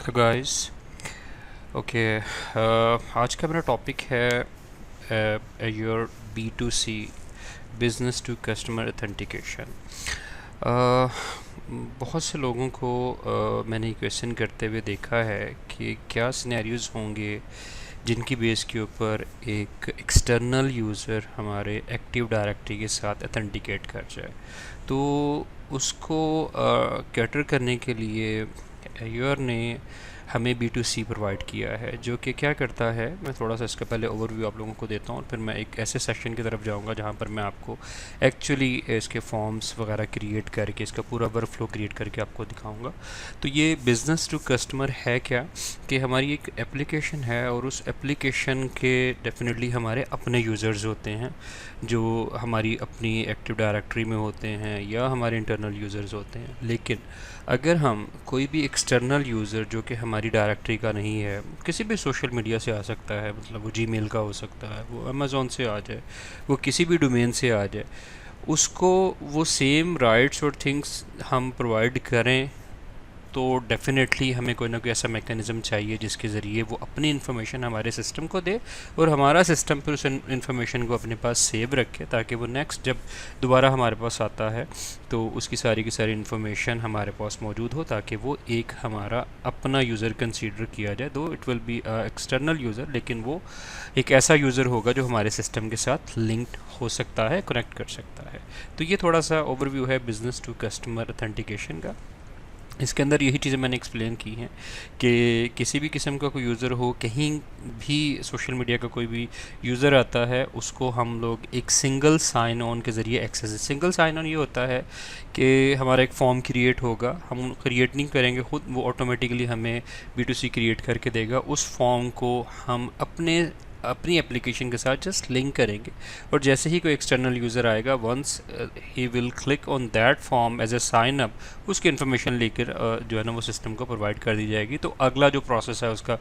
Hello guys. Okay, आज का मेरा टॉपिक है your B2C, business to customer authentication. बहुत से लोगों को मैंने क्वेश्चन करते हुए देखा है कि क्या सिनेरियोज़ होंगे जिनकी बेस के ऊपर एक एक्सटर्नल यूज़र हमारे एक्टिव डायरेक्टरी के साथ ऑथेंटिकेट कर जाए। तो उसको कैटर करने के लिए यूर ने हमें B2C प्रोवाइड किया है, जो कि क्या करता है। मैं थोड़ा सा इसका पहले ओवरव्यू आप लोगों को देता हूँ और फिर मैं एक ऐसे सेक्शन की तरफ जाऊँगा जहाँ पर मैं आपको एक्चुअली इसके फॉर्म्स वगैरह क्रिएट करके इसका पूरा वर्क फ्लो क्रिएट करके आपको दिखाऊंगा। तो ये बिज़नेस टू कस्टमर है क्या कि हमारी एक एप्लीकेशन है और उस एप्लीकेशन के डेफिनेटली हमारे अपने यूज़र्स होते हैं जो हमारी अपनी एक्टिव डायरेक्टरी में होते हैं या हमारे इंटरनल यूज़र्स होते हैं। लेकिन अगर हम कोई भी एक्सटर्नल यूज़र जो कि हमारी डायरेक्टरी का नहीं है, किसी भी सोशल मीडिया से आ सकता है, मतलब वो जीमेल का हो सकता है, वो अमेज़ॉन से आ जाए, वो किसी भी डोमेन से आ जाए, उसको वो सेम राइट्स और थिंग्स हम प्रोवाइड करें, तो डेफिनेटली हमें कोई ना कोई ऐसा मैकेनिज़्म चाहिए जिसके ज़रिए वो अपनी इन्फॉर्मेशन हमारे सिस्टम को दे और हमारा सिस्टम फिर उस इन्फॉर्मेशन को अपने पास सेव रखे, ताकि वो नेक्स्ट जब दोबारा हमारे पास आता है तो उसकी सारी की सारी इन्फॉर्मेशन हमारे पास मौजूद हो, ताकि वो एक हमारा अपना यूज़र कंसीडर किया जाए। दो it will be external user, लेकिन वो एक ऐसा यूज़र होगा जो हमारे सिस्टम के साथ लिंक्ड हो सकता है, कनेक्ट कर सकता है। तो ये थोड़ा सा ओवरव्यू है बिज़नेस टू कस्टमर ऑथेंटिकेशन का। इसके अंदर यही चीज़ें मैंने एक्सप्लेन की हैं कि किसी भी किस्म का कोई यूज़र हो, कहीं भी सोशल मीडिया का कोई भी यूज़र आता है, उसको हम लोग एक सिंगल साइन ऑन के ज़रिए एक्सेस। सिंगल साइन ऑन ये होता है कि हमारा एक फॉर्म क्रिएट होगा, हम क्रिएट नहीं करेंगे खुद, वो ऑटोमेटिकली हमें B2C क्रिएट करके देगा। उस फॉर्म को हम अपनी एप्लीकेशन के साथ जस्ट लिंक करेंगे और जैसे ही कोई एक्सटर्नल यूज़र आएगा, once he will click on that form as a sign up, उसकी इन्फॉर्मेशन लेकर जो है ना वो सिस्टम को प्रोवाइड कर दी जाएगी। तो अगला जो प्रोसेस है उसका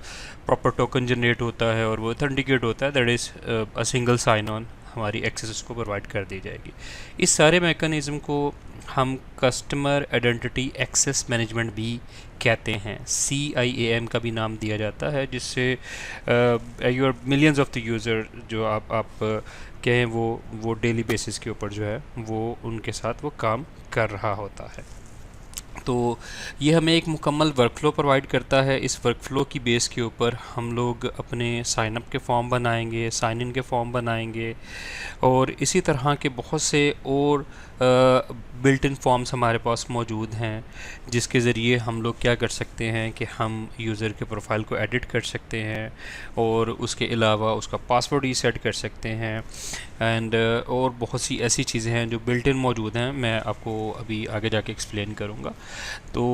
प्रॉपर टोकन जनरेट होता है और वो ऑथेंटिकेट होता है, that is a single sign on, हमारी एक्सेस उसको प्रोवाइड कर दी जाएगी। इस सारे मैकेनिज़्म को हम कस्टमर आइडेंटिटी एक्सेस मैनेजमेंट भी कहते हैं, CIAM का भी नाम दिया जाता है, जिससे your millions of the user जो आप कहें वो डेली बेसिस के ऊपर जो है वो उनके साथ वो काम कर रहा होता है। तो ये हमें एक मुकम्मल वर्कफ़्लो प्रोवाइड करता है। इस वर्कफ़्लो की बेस के ऊपर हम लोग अपने साइन अप के फॉर्म बनाएंगे, साइन इन के फॉर्म बनाएंगे और इसी तरह के बहुत से और बिल्ट इन फॉर्म्स हमारे पास मौजूद हैं, जिसके ज़रिए हम लोग क्या कर सकते हैं कि हम यूज़र के प्रोफाइल को एडिट कर सकते हैं और उसके अलावा उसका पासवर्ड रीसेट कर सकते हैं एंड और बहुत सी ऐसी चीज़ें हैं जो बिल्ट इन मौजूद हैं, मैं आपको अभी आगे जाके एक्सप्लेन करूँगा। तो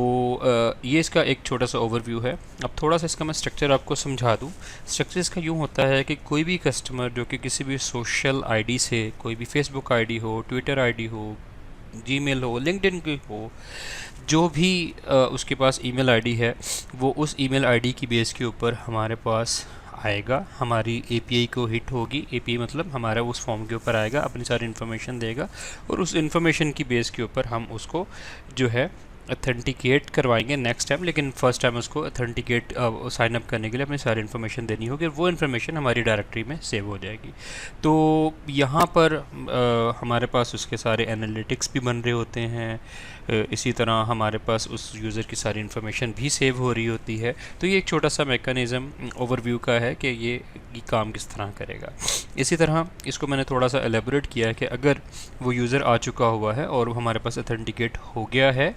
ये इसका एक छोटा सा ओवरव्यू है। अब थोड़ा सा इसका मैं स्ट्रक्चर आपको समझा दूँ। स्ट्रक्चर इसका यूँ होता है कि कोई भी कस्टमर जो कि किसी भी सोशल आईडी से, कोई भी फेसबुक आईडी हो, ट्विटर आईडी हो, जीमेल हो, लिंक्डइन की हो, जो भी उसके पास ईमेल आईडी है, वो उस ईमेल आईडी की बेस के ऊपर हमारे पास आएगा, हमारी API को हिट होगी। API मतलब हमारा उस फॉर्म के ऊपर आएगा, अपनी सारी इन्फॉर्मेशन देगा और उस इन्फॉर्मेशन की बेस के ऊपर हम उसको जो है ऑथेंटिकेट करवाएंगे नेक्स्ट टाइम। लेकिन फ़र्स्ट टाइम उसको ऑथेंटिकेट साइन अप करने के लिए अपनी सारी इन्फॉर्मेशन देनी होगी और वो इन्फॉर्मेशन हमारी डायरेक्टरी में सेव हो जाएगी। तो यहाँ पर हमारे पास उसके सारे एनालिटिक्स भी बन रहे होते हैं, इसी तरह हमारे पास उस यूज़र की सारी इन्फॉर्मेशन भी सेव हो रही होती है। तो ये एक छोटा सा मैकेनिज़्म ओवरव्यू का है कि ये काम किस तरह करेगा। इसी तरह इसको मैंने थोड़ा सा एलेबोरेट किया है कि अगर वो यूज़र आ चुका हुआ है और हमारे पास ऑथेंटिकेट हो गया है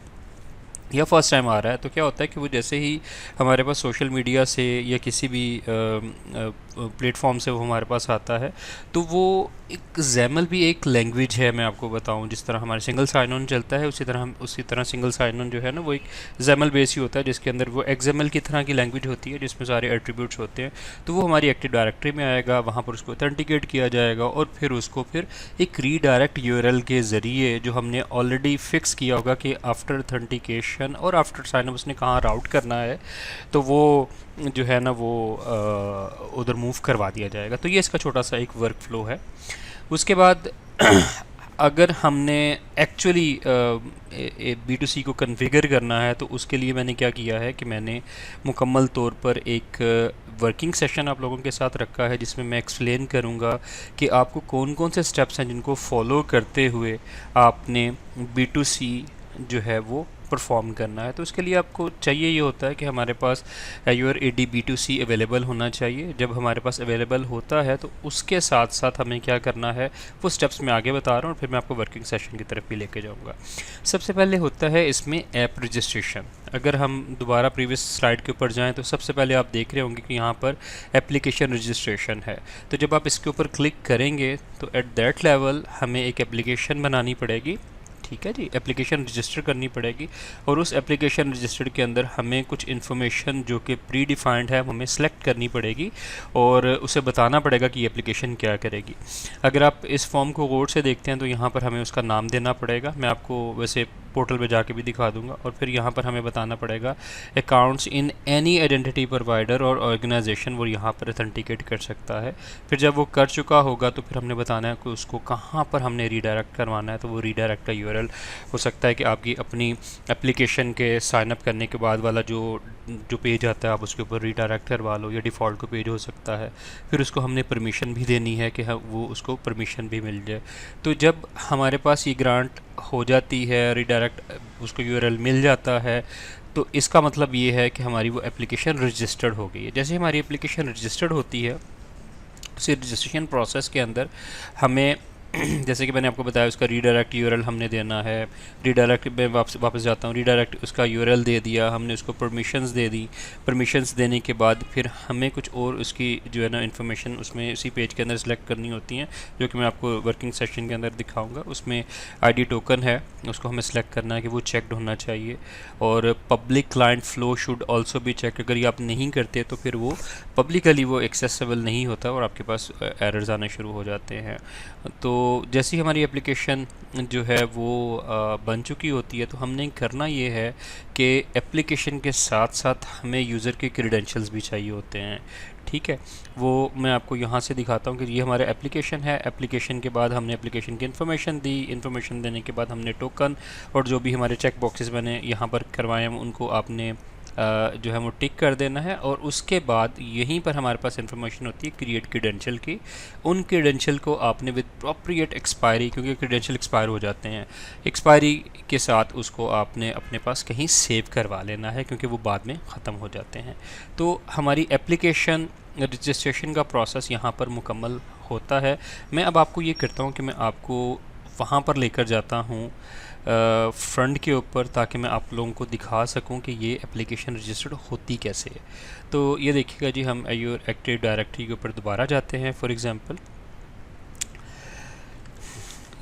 या फर्स्ट टाइम आ रहा है, तो क्या होता है कि वो जैसे ही हमारे पास सोशल मीडिया से या किसी भी प्लेटफॉर्म से वो हमारे पास आता है, तो वो एक जैमल भी एक लैंग्वेज है। मैं आपको बताऊं, जिस तरह हमारे सिंगल साइन ऑन चलता है उसी तरह सिंगल साइन ऑन जो है ना वो एक जैमल बेस ही होता है, जिसके अंदर वो XML की तरह की लैंग्वेज होती है जिसमें सारे एट्रीब्यूट्स होते हैं। तो वो हमारी एक्टिव डायरेक्टरी में आएगा, वहाँ पर उसको ऑथेंटिकेट किया जाएगा और फिर उसको एक रीडायरेक्ट URL के ज़रिए जो हमने ऑलरेडी फिक्स किया होगा कि आफ्टर ऑथेंटिकेशन और आफ्टर साइन अप उसने कहाँ राउट करना है, तो वो जो है ना वो उधर मूव करवा दिया जाएगा। तो ये इसका छोटा सा एक वर्क फ्लो है। उसके बाद अगर हमने एक्चुअली B2C को कन्फिगर करना है तो उसके लिए मैंने क्या किया है कि मैंने मुकम्मल तौर पर एक वर्किंग सेशन आप लोगों के साथ रखा है, जिसमें मैं एक्सप्लेन करूंगा कि आपको कौन कौन से स्टेप्स हैं जिनको फॉलो करते हुए आपने B2C जो है वो परफॉर्म करना है। तो उसके लिए आपको चाहिए ये होता है कि हमारे पास Azure AD B2C अवेलेबल होना चाहिए। जब हमारे पास अवेलेबल होता है तो उसके साथ साथ हमें क्या करना है वो स्टेप्स मैं आगे बता रहा हूँ और फिर मैं आपको वर्किंग सेशन की तरफ भी लेके जाऊँगा। सबसे पहले होता है इसमें ऐप रजिस्ट्रेशन। अगर हम दोबारा प्रीवियस स्लाइड के ऊपर जाएँ तो सबसे पहले आप देख रहे होंगे कि यहाँ पर एप्लीकेशन रजिस्ट्रेशन है। तो जब आप इसके ऊपर क्लिक करेंगे तो एट दैट लेवल हमें एक एप्लीकेशन बनानी पड़ेगी, ठीक है जी। एप्लीकेशन रजिस्टर करनी पड़ेगी और उस एप्लीकेशन रजिस्टर के अंदर हमें कुछ इन्फॉर्मेशन जो कि प्री डिफाइंड है हमें सेलेक्ट करनी पड़ेगी और उसे बताना पड़ेगा कि ये एप्लीकेशन क्या करेगी। अगर आप इस फॉर्म को गौर से देखते हैं तो यहाँ पर हमें उसका नाम देना पड़ेगा। मैं आपको वैसे पोर्टल पे जाके भी दिखा दूंगा। और फिर यहाँ पर हमें बताना पड़ेगा accounts in any identity provider और ऑर्गेनाइजेशन, वो यहाँ पर अथेंटिकेट कर सकता है। फिर जब वो कर चुका होगा तो फिर हमने बताना है कि उसको कहाँ पर हमने रीडायरेक्ट करवाना है। तो वो रीडायरेक्ट का यूआरएल हो सकता है कि आपकी अपनी एप्लीकेशन के साइन अप करने के बाद वाला जो पेज आता है आप उसके ऊपर रीडायरेक्ट करवा लो, या डिफ़ॉल्ट को पेज हो सकता है। फिर उसको हमने परमिशन भी देनी है कि वो उसको परमिशन भी मिल जाए। तो जब हमारे पास ये ग्रांट हो जाती है, रीडायरेक्ट उसको यूआरएल मिल जाता है, तो इसका मतलब ये है कि हमारी वो एप्लीकेशन रजिस्टर्ड हो गई है। जैसे हमारी एप्लीकेशन रजिस्टर्ड होती है उस रजिस्ट्रेशन प्रोसेस के अंदर हमें जैसे कि मैंने आपको बताया उसका रीडायरेक्ट यूआरएल हमने देना है। रीडायरेक्ट में वापस जाता हूँ, रीडायरेक्ट उसका यूआरएल दे दिया हमने, उसको परमिशंस दे दी। परमिशंस देने के बाद फिर हमें कुछ और उसकी जो है ना इन्फॉर्मेशन उसमें उसी पेज के अंदर सेलेक्ट करनी होती हैं, जो कि मैं आपको वर्किंग सेशन के अंदर दिखाऊंगा। उसमें आईडी टोकन है, उसको हमें सेलेक्ट करना है कि वो चेक्ड होना चाहिए। और public client flow should also भी चेक। अगर ये आप नहीं करते तो फिर वो पब्लिकली वो एक्सेसिबल नहीं होता और आपके पास एरर्स आने शुरू हो जाते हैं। तो जैसी हमारी एप्लीकेशन जो है वो बन चुकी होती है तो हमने करना ये है कि एप्लीकेशन के साथ साथ हमें यूज़र के क्रेडेंशियल्स भी चाहिए होते हैं, ठीक है। वो मैं आपको यहाँ से दिखाता हूँ कि ये हमारा एप्लीकेशन है। एप्लीकेशन के बाद हमने एप्लीकेशन की इन्फॉर्मेशन दी, इन्फॉर्मेशन देने के बाद हमने टोकन और जो भी हमारे चेक बॉक्सेस मैंने यहाँ पर करवाए हैं उनको आपने जो है वो टिक कर देना है। और उसके बाद यहीं पर हमारे पास इन्फॉर्मेशन होती है क्रिएट क्रेडेंशियल की। उन क्रेडेंशियल को आपने विद अप्रोप्रिएट एक्सपायरी, क्योंकि क्रेडेंशियल एक्सपायर हो जाते हैं, एक्सपायरी के साथ उसको आपने अपने पास कहीं सेव करवा लेना है क्योंकि वो बाद में ख़त्म हो जाते हैं। तो हमारी एप्लीकेशन रजिस्ट्रेशन का प्रोसेस यहाँ पर मुकम्मल होता है। मैं अब आपको ये करता हूँ कि मैं आपको वहाँ पर लेकर जाता हूँ फ्रंट के ऊपर, ताकि मैं आप लोगों को दिखा सकूं कि ये एप्लीकेशन रजिस्टर्ड होती कैसे है। तो ये देखिएगा जी, हम Azure एक्टिव डायरेक्टरी के ऊपर दोबारा जाते हैं। फॉर एग्जांपल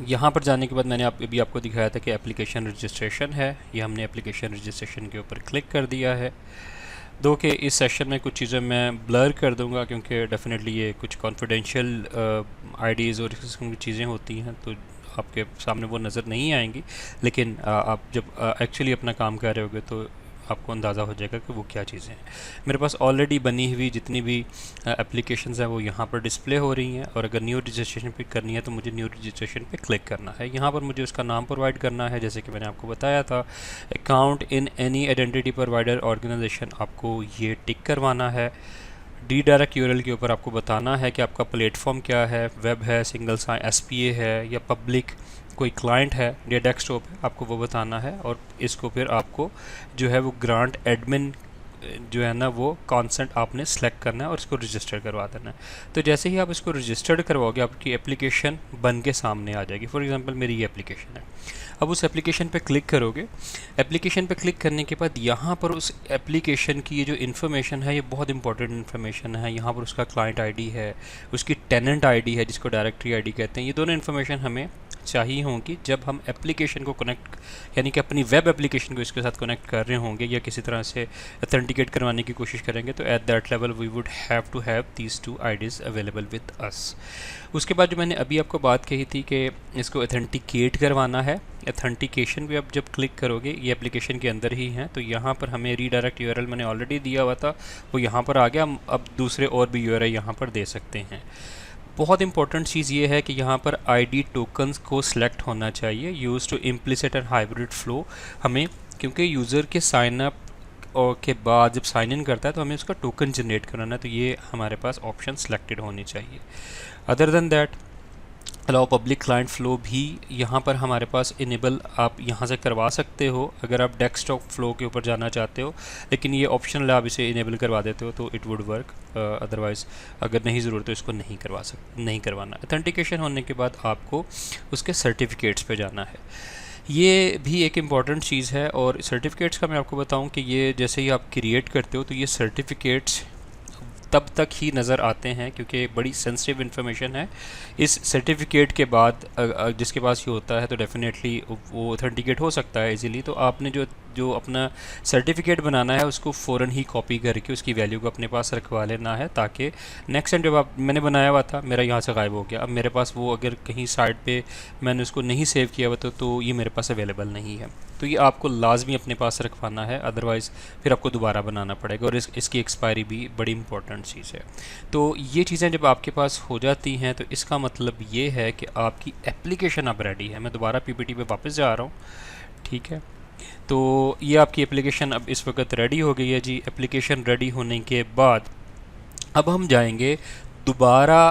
यहाँ पर जाने के बाद मैंने अभी आपको दिखाया था कि एप्लीकेशन रजिस्ट्रेशन है। ये हमने एप्लीकेशन रजिस्ट्रेशन के ऊपर क्लिक कर दिया है। दो कि इस सेशन में कुछ चीज़ें मैं ब्लर कर दूंगा क्योंकि डेफिनेटली ये कुछ कॉन्फिडेंशियल आईडीज़ और इस किस्म की चीज़ें होती हैं, तो आपके सामने वो नज़र नहीं आएंगी। लेकिन आप जब एक्चुअली अपना काम कर रहे होगे तो आपको अंदाज़ा हो जाएगा कि वो क्या चीज़ें हैं। मेरे पास ऑलरेडी बनी हुई जितनी भी एप्लीकेशंस हैं वो यहाँ पर डिस्प्ले हो रही हैं। और अगर न्यू रजिस्ट्रेशन पे करनी है तो मुझे न्यू रजिस्ट्रेशन पे क्लिक करना है। यहाँ पर मुझे उसका नाम प्रोवाइड करना है, जैसे कि मैंने आपको बताया था account in any identity provider organization, आपको ये टिक करवाना है। रीडायरेक्ट यूआरएल के ऊपर आपको बताना है कि आपका प्लेटफॉर्म क्या है, वेब है, सिंगल साइन एसपीए है या पब्लिक कोई क्लाइंट है या डेस्कटॉप है, आपको वो बताना है। और इसको फिर आपको जो है वो ग्रांट एडमिन जो है ना वो कॉन्सेंट आपने सेलेक्ट करना है और इसको रजिस्टर करवा देना है। तो जैसे ही आप इसको रजिस्टर्ड करवाओगे आपकी एप्लीकेशन बन के सामने आ जाएगी। फॉर एग्जांपल मेरी ये एप्लीकेशन है। अब उस एप्लीकेशन पे क्लिक करोगे। एप्लीकेशन पे क्लिक करने के बाद यहाँ पर उस एप्लीकेशन की ये जो इन्फॉर्मेशन है ये बहुत इंपॉर्टेंट इन्फॉर्मेशन है। यहाँ पर उसका क्लाइंट आईडी है, उसकी टेनेंट आईडी है जिसको डायरेक्टरी आईडी कहते हैं। ये दोनों इन्फॉर्मेशन हमें चाहिए होंगी जब हम एप्लीकेशन को कनेक्ट, यानी कि अपनी वेब एप्लीकेशन को इसके साथ कनेक्ट कर रहे होंगे या किसी तरह से अथेंटिकेट करवाने की कोशिश करेंगे। तो at that level we would have to have these two IDs available with us. उसके बाद जो मैंने अभी आपको बात कही थी कि इसको अथेंटिकेट करवाना है। अथेंटिकेशन भी आप जब क्लिक करोगे ये एप्लीकेशन के अंदर ही हैं, तो यहाँ पर हमें रीडायरेक्ट यूआरएल मैंने ऑलरेडी दिया हुआ था वो यहाँ पर आ गया। अब दूसरे और भी यूआरएल यहाँ पर दे सकते हैं। बहुत इंपॉर्टेंट चीज़ ये है कि यहाँ पर आईडी टोकन्स को सिलेक्ट होना चाहिए, use to implicit and hybrid flow. हमें, क्योंकि यूज़र के साइन अप और के बाद जब साइन इन करता है तो हमें उसका टोकन जनरेट कराना है, तो ये हमारे पास ऑप्शन सेलेक्टेड होनी चाहिए। Other than that allow public client flow भी यहाँ पर हमारे पास इनेबल आप यहाँ से करवा सकते हो अगर आप डेस्कटॉप फ्लो के ऊपर जाना चाहते हो, लेकिन ये ऑप्शनल आप इसे इनेबल करवा देते हो तो इट वुड वर्क। अदरवाइज़ अगर नहीं ज़रूरत तो इसको नहीं करवाना। ऑथेंटिकेशन होने के बाद आपको उसके सर्टिफिकेट्स पे जाना है। ये भी एक इम्पॉर्टेंट चीज़ है, और सर्टिफिकेट्स का मैं आपको बताऊं कि ये जैसे ही आप क्रिएट करते हो तो ये सर्टिफिकेट्स तब तक ही नज़र आते हैं क्योंकि बड़ी सेंसिटिव इन्फॉर्मेशन है। इस सर्टिफिकेट के बाद जिसके पास ये होता है तो डेफिनेटली वो ऑथेंटिकेट हो सकता है इजीली। तो आपने जो जो अपना सर्टिफिकेट बनाना है उसको फ़ौरन ही कॉपी करके उसकी वैल्यू को अपने पास रखवा लेना है, ताकि नेक्स्ट टाइम जब मैंने बनाया हुआ था मेरा यहाँ से गायब हो गया, अब मेरे पास वो अगर कहीं साइड पे मैंने उसको नहीं सेव किया हुआ तो ये मेरे पास अवेलेबल नहीं है। तो ये आपको लाजमी अपने पास रखवाना है, अदरवाइज़ फिर आपको दोबारा बनाना पड़ेगा, और इसकी एक्सपायरी भी बड़ी इंपॉर्टेंट चीज़ है। तो ये चीज़ें जब आपके पास हो जाती हैं तो इसका मतलब ये है कि आपकी एप्लीकेशन अब रेडी है। मैं दोबारा पीपीटी पे वापस जा रहा हूँ, ठीक है। तो ये आपकी एप्लीकेशन अब इस वक्त रेडी हो गई है जी। एप्लीकेशन रेडी होने के बाद अब हम जाएंगे दोबारा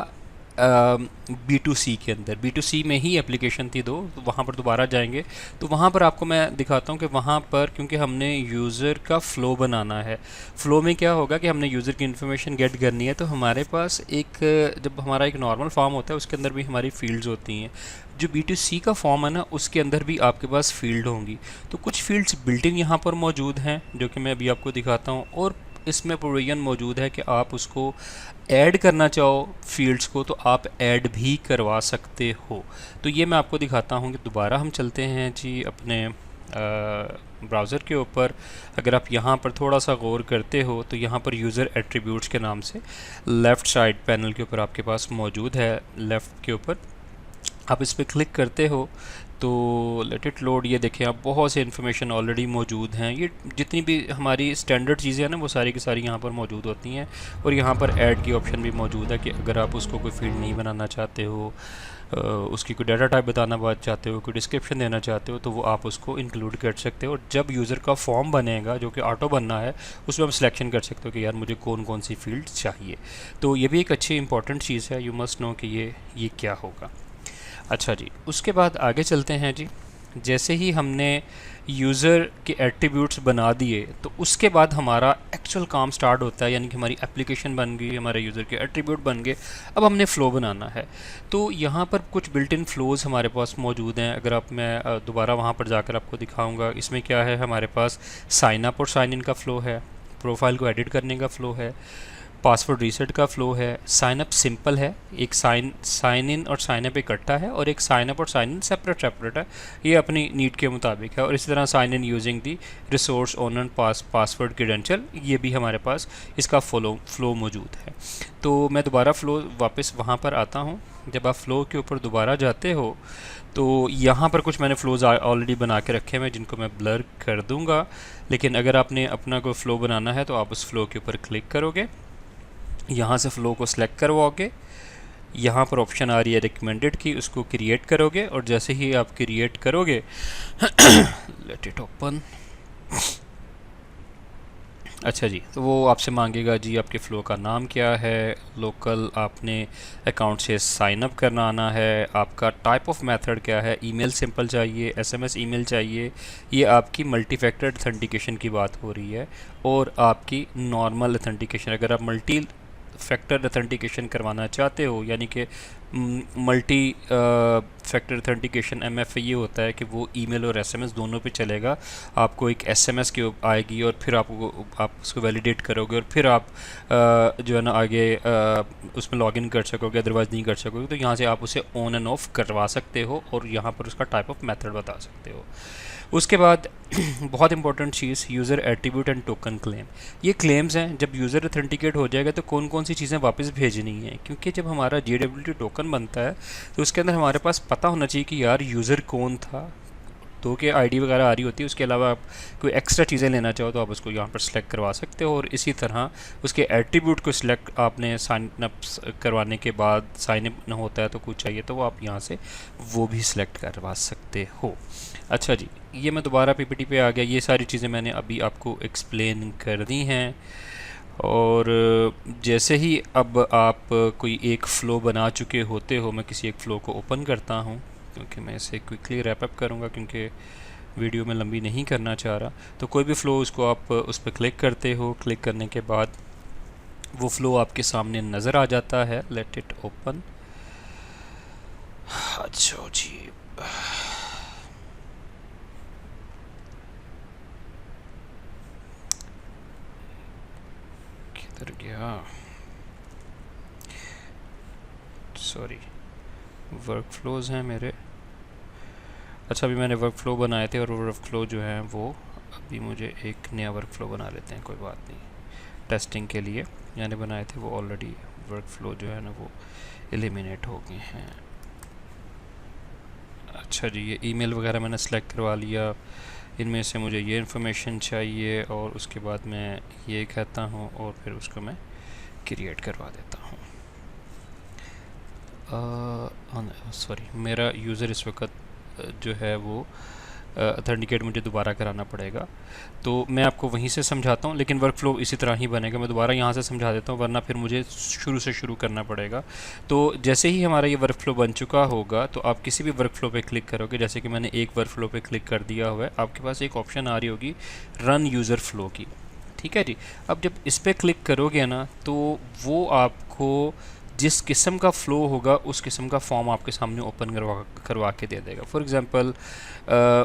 B2C के अंदर। B2C में ही एप्लीकेशन थी दो, तो वहाँ पर दोबारा जाएंगे। तो वहाँ पर आपको मैं दिखाता हूँ कि वहाँ पर क्योंकि हमने यूज़र का फ़्लो बनाना है, फ़्लो में क्या होगा कि हमने यूज़र की इन्फॉर्मेशन गेट करनी है। तो हमारे पास जब हमारा एक नॉर्मल फॉर्म होता है उसके अंदर भी हमारी फील्ड्स होती हैं। जो B2C का फॉर्म है ना उसके अंदर भी आपके पास फील्ड होंगी। तो कुछ फील्ड्स बिल्ट इन यहाँ पर मौजूद हैं जो कि मैं अभी आपको दिखाता हूँ, और इसमें प्रोविजन मौजूद है कि आप उसको ऐड करना चाहो फील्ड्स को तो आप ऐड भी करवा सकते हो। तो ये मैं आपको दिखाता हूँ कि दोबारा हम चलते हैं जी अपने ब्राउज़र के ऊपर। अगर आप यहाँ पर थोड़ा सा गौर करते हो तो यहाँ पर यूज़र एट्रीब्यूट्स के नाम से लेफ़्ट साइड पैनल के ऊपर आपके पास मौजूद है। लेफ़्ट के ऊपर आप इस पर क्लिक करते हो तो लेट इट लोड। ये देखें आप बहुत से इन्फॉर्मेशन ऑलरेडी मौजूद हैं। ये जितनी भी हमारी स्टैंडर्ड चीज़ें हैं ना वो सारी की सारी यहाँ पर मौजूद होती हैं, और यहाँ पर ऐड की ऑप्शन भी मौजूद है कि अगर आप उसको कोई फील्ड नहीं बनाना चाहते हो, उसकी कोई डाटा टाइप बताना चाहते हो, कोई डिस्क्रिप्शन देना चाहते हो, तो वो आप उसको इंक्लूड कर सकते हो। और जब यूज़र का फॉर्म बनेगा जो कि ऑटो बनना है उसमें आप सिलेक्शन कर सकते हो कि यार मुझे कौन कौन सी फील्ड चाहिए। तो ये भी एक अच्छी इंपॉर्टेंट चीज़ है, यू मस्ट नो कि ये क्या होगा। अच्छा जी, उसके बाद आगे चलते हैं जी। जैसे ही हमने यूज़र के एट्रीब्यूट्स बना दिए तो उसके बाद हमारा एक्चुअल काम स्टार्ट होता है, यानी कि हमारी एप्लीकेशन बन गई, हमारे यूज़र के एट्रीब्यूट बन गए। अब हमने फ़्लो बनाना है। तो यहाँ पर कुछ बिल्ट इन फ़्लोज़ हमारे पास मौजूद हैं। अगर आप मैं दोबारा वहाँ पर जाकर आपको दिखाऊँगा। इसमें क्या है, हमारे पास साइन अप और साइन इन का फ़्लो है, प्रोफाइल को एडिट करने का फ़्लो है, पासवर्ड रीसेट का फ़्लो है, साइन अप सिंपल है, एक साइन इन और साइन अप इकट्ठा है, और एक साइन अप और साइन इन सेपरेट है। ये अपनी नीड के मुताबिक है। और इसी तरह sign in using the resource owner password credential, ये भी हमारे पास इसका फ़्लो मौजूद है। तो मैं दोबारा फ़्लो वापस वहाँ पर आता हूँ। जब आप फ़्लो के ऊपर दोबारा जाते हो तो यहाँ पर कुछ मैंने फ़्लोज़ ऑलरेडी बना के रखे हैं जिनको मैं ब्लर कर दूँगा। लेकिन अगर आपने अपना कोई फ़्लो बनाना है तो आप उस फ़्लो के ऊपर क्लिक करोगे, यहाँ से फ़्लो को सिलेक्ट करवाओगे, यहाँ पर ऑप्शन आ रही है रिकमेंडेड की, उसको क्रिएट करोगे, और जैसे ही आप क्रिएट करोगे लेट इट ओपन। अच्छा जी, तो वो आपसे मांगेगा जी आपके फ़्लो का नाम क्या है, लोकल आपने अकाउंट से साइन अप करना आना है, आपका टाइप ऑफ मेथड क्या है, ईमेल सिंपल चाहिए, एसएमएस ईमेल चाहिए, ये आपकी मल्टी फैक्टर ऑथेंटिकेशन की बात हो रही है, और आपकी नॉर्मल ऑथेंटिकेशन। अगर आप मल्टी फैक्टर ऑथेंटिकेशन करवाना चाहते हो, यानी कि मल्टी फैक्टर ऑथेंटिकेशन MFA ये होता है कि वो ईमेल और SMS दोनों पे चलेगा। आपको एक SMS के आएगी और फिर आप उसको वैलिडेट करोगे, और फिर आप जो है ना आगे उसमें लॉगिन कर सकोगे, अदरवाइज़ नहीं कर सकोगे। तो यहाँ से आप उसे ऑन एंड ऑफ करवा सकते हो, और यहाँ पर उसका टाइप ऑफ मेथड बता सकते हो। उसके बाद बहुत important cheese user attribute and token claim. ये क्लेम्स हैं, जब यूज़र ऑथेंटिकेट हो जाएगा तो कौन कौन सी चीज़ें वापस भेजनी है, क्योंकि जब हमारा JWT टोकन बनता है तो उसके अंदर हमारे पास पता होना चाहिए कि यार यूज़र कौन था, दो के आईडी वगैरह आ रही होती है, उसके अलावा आप कोई एक्स्ट्रा चीज़ें लेना चाहो तो आप उसको यहाँ पर सिलेक्ट करवा सकते हो। और इसी तरह उसके एट्रीब्यूट को सिलेक्ट आपने साइन अप करवाने के बाद साइन अप होता है तो कुछ चाहिए तो वो आप यहाँ से वो भी सिलेक्ट करवा सकते हो। अच्छा जी, ये मैं दोबारा पीपीटी पे आ गया। ये सारी चीज़ें मैंने अभी आपको एक्सप्लेन कर दी हैं। और जैसे ही अब आप कोई एक फ़्लो बना चुके होते हो, मैं किसी एक फ़्लो को ओपन करता हूँ क्योंकि मैं इसे क्विकली रैप अप करूँगा क्योंकि वीडियो में लंबी नहीं करना चाह रहा। तो कोई भी फ़्लो उसको आप उस पर क्लिक करते हो, क्लिक करने के बाद वो फ़्लो आपके सामने नज़र आ जाता है। Let it open. अच्छा जी, किधर गया, सॉरी, वर्क फ्लोज हैं मेरे। अच्छा, अभी मैंने वर्क फ्लो बनाए थे और वर्क फ्लो जो है वो अभी मुझे एक नया वर्क फ्लो बना लेते हैं, कोई बात नहीं। टेस्टिंग के लिए मैंने बनाए थे वो ऑलरेडी वर्क फ्लो जो है ना वो एलिमिनेट हो गए हैं। अच्छा जी, ये ईमेल वगैरह मैंने सेलेक्ट करवा लिया। इनमें से मुझे ये इन्फॉर्मेशन चाहिए और उसके बाद मैं ये कहता हूँ और फिर उसको मैं क्रिएट करवा देता हूँ। सॉरी, मेरा यूज़र इस वक्त जो है वो अथेंटिकेट मुझे दोबारा कराना पड़ेगा, तो मैं आपको वहीं से समझाता हूँ, लेकिन वर्क फ्लो इसी तरह ही बनेगा। मैं दोबारा यहाँ से समझा देता हूँ वरना फिर मुझे शुरू से शुरू करना पड़ेगा। तो जैसे ही हमारा ये वर्क फ्लो बन चुका होगा तो आप किसी भी वर्क फ्लो पे क्लिक करोगे, जैसे कि मैंने एक वर्क फ्लो पे क्लिक कर दिया हुआ है, आपके पास एक ऑप्शन आ रही होगी रन यूज़र फ्लो की। ठीक है जी, अब जब इस पर क्लिक करोगे ना तो वो आपको जिस किस्म का फ़्लो होगा उस किस्म का फॉर्म आपके सामने ओपन करवा के दे देगा। फॉर एग्ज़ाम्पल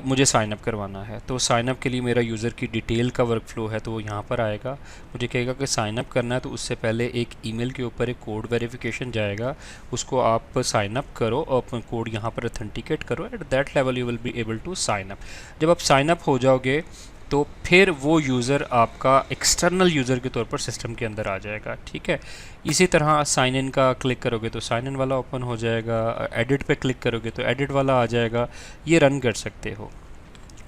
मुझे साइन अप करवाना है तो साइन अप के लिए मेरा यूज़र की डिटेल का वर्क फ़्लो है तो वो यहाँ पर आएगा। मुझे कहेगा कि साइन अप करना है तो उससे पहले एक ईमेल के ऊपर एक कोड वेरिफिकेशन जाएगा, उसको आप साइन अप करो और अपना कोड यहाँ पर अथेंटिकेट करो। At that level you will be able to sign up. जब आप साइन अप हो जाओगे तो फिर वो यूज़र आपका एक्सटर्नल यूज़र के तौर पर सिस्टम के अंदर आ जाएगा। ठीक है, इसी तरह साइन इन का क्लिक करोगे तो साइन इन वाला ओपन हो जाएगा, एडिट पे क्लिक करोगे तो एडिट वाला आ जाएगा। ये रन कर सकते हो।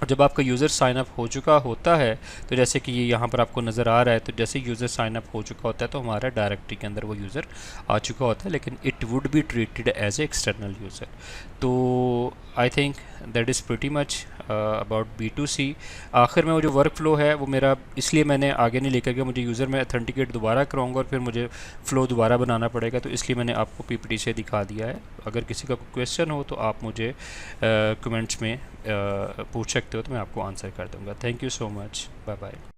और जब आपका यूज़र साइन अप हो चुका होता है तो जैसे कि ये यहाँ पर आपको नज़र आ रहा है, तो जैसे यूज़र साइन अप हो चुका होता है तो हमारा डायरेक्टरी के अंदर वो यूज़र आ चुका होता है, लेकिन it would be treated as a external user. तो I think that is pretty much about B2C। आखिर में वो जो वर्क फ्लो है वो मेरा इसलिए मैंने आगे नहीं लेकर गया, मुझे यूज़र में अथेंटिकेट दोबारा कराऊंगा और फिर मुझे फ़्लो दोबारा बनाना पड़ेगा, तो इसलिए मैंने आपको PPT से दिखा दिया है। अगर किसी का कोई क्वेश्चन हो तो आप मुझे कमेंट्स में पूछ सकते हो तो मैं आपको आंसर कर दूंगा। Thank you so much, bye bye.